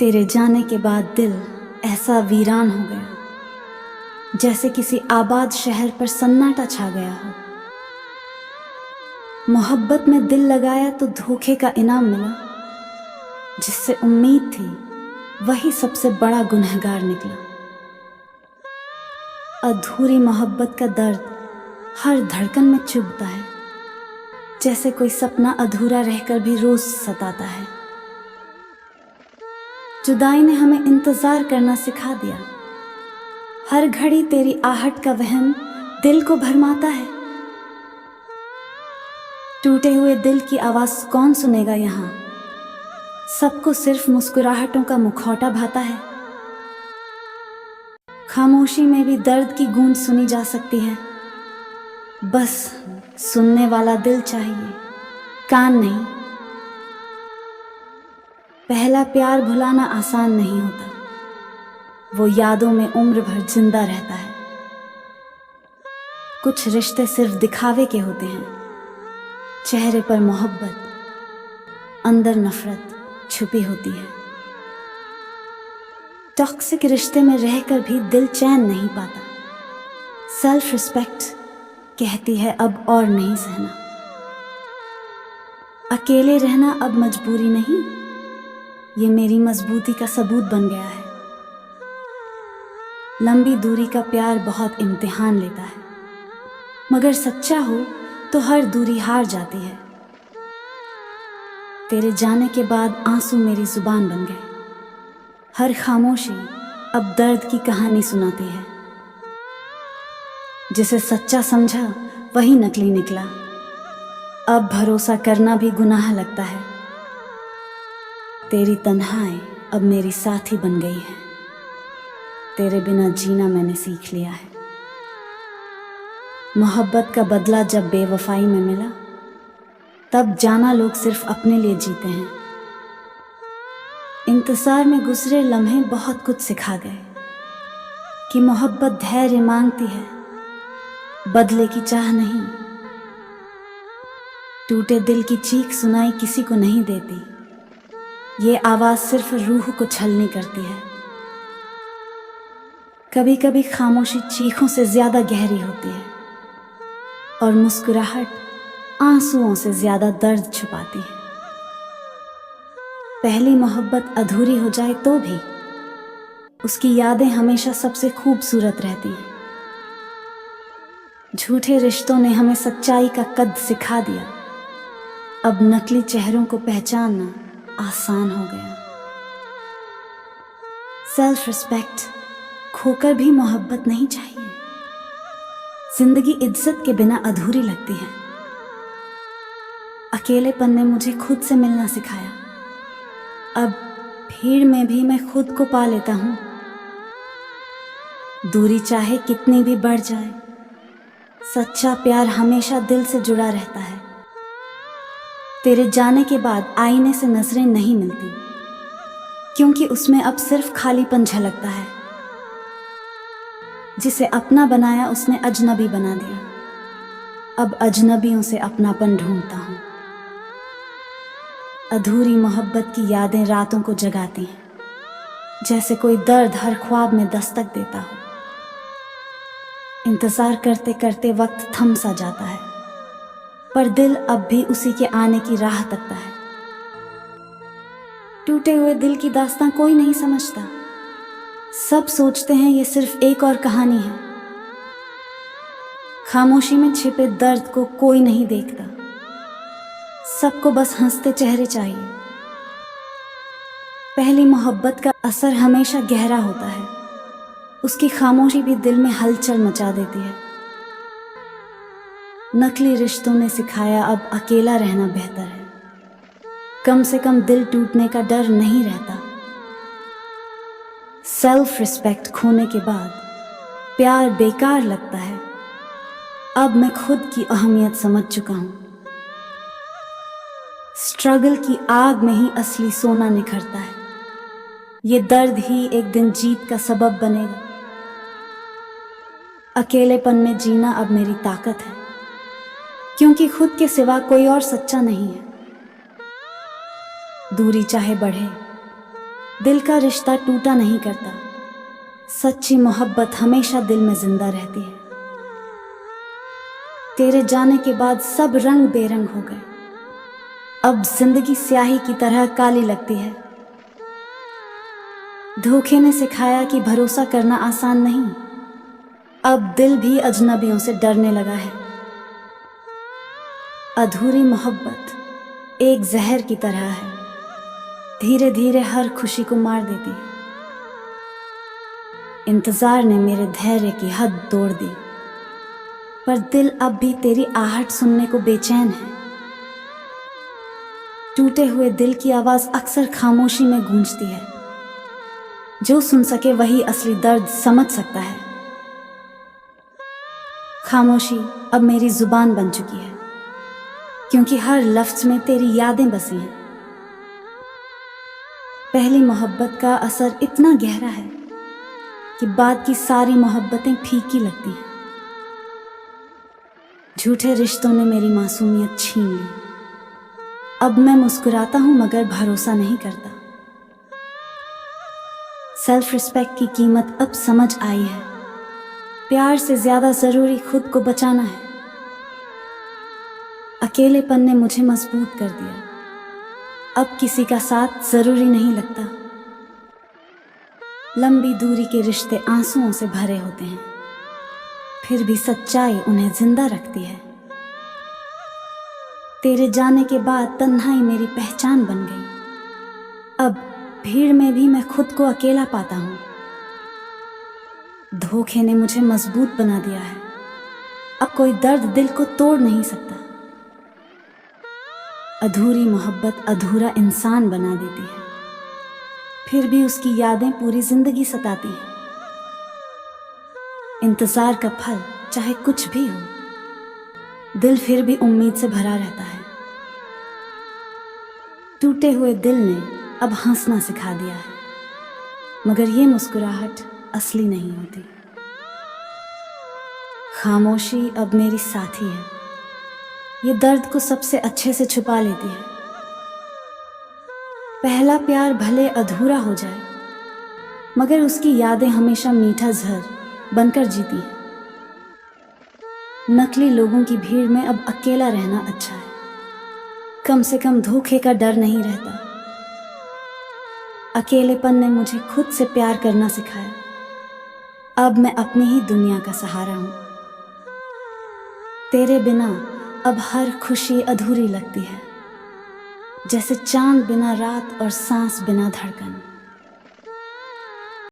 तेरे जाने के बाद दिल ऐसा वीरान हो गया जैसे किसी आबाद शहर पर सन्नाटा छा गया हो। मोहब्बत में दिल लगाया तो धोखे का इनाम मिला, जिससे उम्मीद थी वही सबसे बड़ा गुनहगार निकला। अधूरी मोहब्बत का दर्द हर धड़कन में चुभता है, जैसे कोई सपना अधूरा रहकर भी रोज सताता है। जुदाई ने हमें इंतजार करना सिखा दिया, हर घड़ी तेरी आहट का वहम दिल को भरमाता है। टूटे हुए दिल की आवाज कौन सुनेगा यहाँ, सबको सिर्फ मुस्कुराहटों का मुखौटा भाता है। खामोशी में भी दर्द की गूंज सुनी जा सकती है, बस सुनने वाला दिल चाहिए, कान नहीं। पहला प्यार भुलाना आसान नहीं होता, वो यादों में उम्र भर जिंदा रहता है। कुछ रिश्ते सिर्फ दिखावे के होते हैं, चेहरे पर मोहब्बत, अंदर नफरत छुपी होती है। टॉक्सिक रिश्ते में रहकर भी दिल चैन नहीं पाता। सेल्फ रिस्पेक्ट कहती है अब और नहीं सहना। अकेले रहना अब मजबूरी नहीं, ये मेरी मजबूती का सबूत बन गया है। लंबी दूरी का प्यार बहुत इम्तिहान लेता है, मगर सच्चा हो तो हर दूरी हार जाती है। तेरे जाने के बाद आंसू मेरी जुबान बन गए, हर खामोशी अब दर्द की कहानी सुनाती है। जिसे सच्चा समझा वही नकली निकला, अब भरोसा करना भी गुनाह लगता है। तेरी तन्हाई अब मेरी साथी बन गई है, तेरे बिना जीना मैंने सीख लिया है। मोहब्बत का बदला जब बेवफाई में मिला, तब जाना लोग सिर्फ अपने लिए जीते हैं। इंतजार में गुजरे लम्हे बहुत कुछ सिखा गए कि मोहब्बत धैर्य मांगती है, बदले की चाह नहीं। टूटे दिल की चीख सुनाई किसी को नहीं देती, ये आवाज सिर्फ रूह को छलनी करती है। कभी कभी खामोशी चीखों से ज्यादा गहरी होती है, और मुस्कुराहट आंसुओं से ज्यादा दर्द छुपाती है। पहली मोहब्बत अधूरी हो जाए तो भी उसकी यादें हमेशा सबसे खूबसूरत रहती हैं। झूठे रिश्तों ने हमें सच्चाई का कद सिखा दिया, अब नकली चेहरों को पहचानना आसान हो गया। सेल्फ रिस्पेक्ट खोकर भी मोहब्बत नहीं चाहिए। जिंदगी इज्जत के बिना अधूरी लगती है। अकेलेपन ने मुझे खुद से मिलना सिखाया, अब भीड़ में भी मैं खुद को पा लेता हूं। दूरी चाहे कितनी भी बढ़ जाए, सच्चा प्यार हमेशा दिल से जुड़ा रहता है। तेरे जाने के बाद आईने से नजरें नहीं मिलती, क्योंकि उसमें अब सिर्फ खालीपन झलकता है। जिसे अपना बनाया उसने अजनबी बना दिया, अब अजनबियों से अपनापन ढूंढता हूं। अधूरी मोहब्बत की यादें रातों को जगाती हैं, जैसे कोई दर्द हर ख्वाब में दस्तक देता हो। इंतजार करते करते वक्त थम सा जाता है, पर दिल अब भी उसी के आने की राह तकता है। टूटे हुए दिल की दास्तां कोई नहीं समझता, सब सोचते हैं ये सिर्फ एक और कहानी है। खामोशी में छिपे दर्द को कोई नहीं देखता, सबको बस हंसते चेहरे चाहिए। पहली मोहब्बत का असर हमेशा गहरा होता है, उसकी खामोशी भी दिल में हलचल मचा देती है। नकली रिश्तों ने सिखाया अब अकेला रहना बेहतर है, कम से कम दिल टूटने का डर नहीं रहता। सेल्फ रिस्पेक्ट खोने के बाद प्यार बेकार लगता है, अब मैं खुद की अहमियत समझ चुका हूं। स्ट्रगल की आग में ही असली सोना निखरता है, ये दर्द ही एक दिन जीत का सबब बनेगा। अकेलेपन में जीना अब मेरी ताकत है, क्योंकि खुद के सिवा कोई और सच्चा नहीं है। दूरी चाहे बढ़े दिल का रिश्ता टूटा नहीं करता, सच्ची मोहब्बत हमेशा दिल में जिंदा रहती है। तेरे जाने के बाद सब रंग बेरंग हो गए, अब जिंदगी स्याही की तरह काली लगती है। धोखे ने सिखाया कि भरोसा करना आसान नहीं, अब दिल भी अजनबियों से डरने लगा है। अधूरी मोहब्बत एक जहर की तरह है, धीरे धीरे हर खुशी को मार देती है। इंतजार ने मेरे धैर्य की हद तोड़ दी, पर दिल अब भी तेरी आहट सुनने को बेचैन है। टूटे हुए दिल की आवाज अक्सर खामोशी में गूंजती है। जो सुन सके वही असली दर्द समझ सकता है। खामोशी अब मेरी जुबान बन चुकी है, क्योंकि हर लफ्ज में तेरी यादें बसी हैं। पहली मोहब्बत का असर इतना गहरा है कि बाद की सारी मोहब्बतें फीकी लगती हैं। झूठे रिश्तों ने मेरी मासूमियत छीन ली। अब मैं मुस्कुराता हूं मगर भरोसा नहीं करता। सेल्फ रिस्पेक्ट की कीमत अब समझ आई है। प्यार से ज्यादा जरूरी खुद को बचाना है। अकेलेपन ने मुझे मजबूत कर दिया, अब किसी का साथ जरूरी नहीं लगता। लंबी दूरी के रिश्ते आंसुओं से भरे होते हैं, फिर भी सच्चाई उन्हें जिंदा रखती है। तेरे जाने के बाद तन्हाई मेरी पहचान बन गई। अब भीड़ में भी मैं खुद को अकेला पाता हूं। धोखे ने मुझे मजबूत बना दिया है, अब कोई दर्द दिल को तोड़ नहीं सकता। अधूरी मोहब्बत अधूरा इंसान बना देती है, फिर भी उसकी यादें पूरी जिंदगी सताती हैं। इंतजार का फल चाहे कुछ भी हो, दिल फिर भी उम्मीद से भरा रहता है। टूटे हुए दिल ने अब हंसना सिखा दिया है, मगर ये मुस्कुराहट असली नहीं होती। खामोशी अब मेरी साथी है, ये दर्द को सबसे अच्छे से छुपा लेती है। पहला प्यार भले अधूरा हो जाए, मगर उसकी यादें हमेशा मीठा जहर बनकर जीती हैं। नकली लोगों की भीड़ में अब अकेला रहना अच्छा है, कम से कम धोखे का डर नहीं रहता। अकेलेपन ने मुझे खुद से प्यार करना सिखाया, अब मैं अपनी ही दुनिया का सहारा हूं। तेरे बिना अब हर खुशी अधूरी लगती है, जैसे चांद बिना रात और सांस बिना धड़कन।